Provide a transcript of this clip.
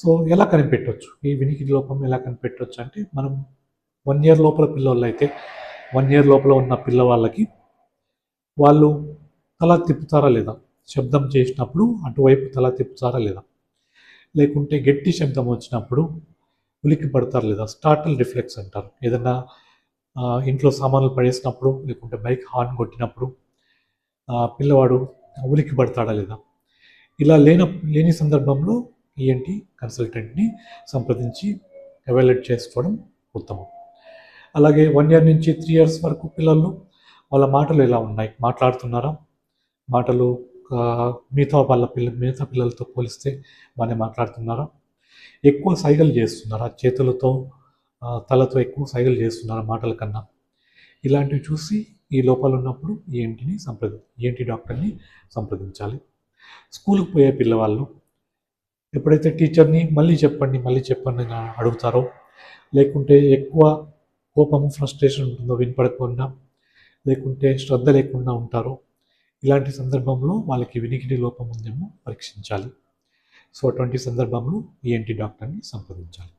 So ఎలా కనిపెట్టొచ్చు? ఈ వినికిడి లోపం ఎలా కనిపెట్టొచ్చు అంటే, మనం 1 ఇయర్ లోపల పిల్లోళ్ళైతే 1 ఇయర్ లోపల ఉన్న పిల్లవాళ్ళకి వాళ్ళు తల తిప్పుతారా లేదా? శబ్దం చేసినప్పుడు అటువైపు తల తిప్పుతారా లేదా? లేకుంటే గట్టి శబ్దం వచ్చినప్పుడు ఉలిక్కి పడతారా లేదా? స్టార్టిల్ రిఫ్లెక్స్ అంటారు. ఏదన్నా ఇంట్లో సామాన్లు పడేసినప్పుడు, లేకుంటే బైక్ హార్న్ కొట్టినప్పుడు పిల్లవాడు ఉలిక్కి పడతాడా లేదా? ఇలా లేని సందర్భంలో ఈఎన్టీ కన్సల్టెంట్ని సంప్రదించి ఎవాల్యుయేట్ చేసుకోవడం ఉత్తమం. అలాగే 1 ఇయర్ నుంచి 3 ఇయర్స్ వరకు పిల్లలు వాళ్ళ మాటలు ఎలా ఉన్నాయి? మాట్లాడుతున్నారా? మాటలు మిగతా పిల్లలతో పోలిస్తే బాగానే మాట్లాడుతున్నారా? ఎక్కువ సైగలు చేస్తున్నారా? చేతులతో తలతో ఎక్కువ సైగలు చేస్తున్నారా మాటల కన్నా? ఇలాంటివి చూసి ఈ లోపాలు ఉన్నప్పుడు ఈఎన్టీ డాక్టర్ని సంప్రదించాలి. స్కూల్కి పోయే పిల్లవాళ్ళు ఎప్పుడైతే టీచర్ని మళ్ళీ చెప్పండి అని అడుగుతారో, లేకుంటే ఎక్కువ కోపము ఫ్రస్ట్రేషన్ ఉంటుందో వినపడకుండా, లేకుంటే శ్రద్ధ లేకుండా ఉంటారో, ఇలాంటి సందర్భంలో వాళ్ళకి వినికిడి లోపం ఉందేమో పరీక్షించాలి. సో అటువంటి సందర్భంలో ఈఎన్టీ డాక్టర్ని సంప్రదించాలి.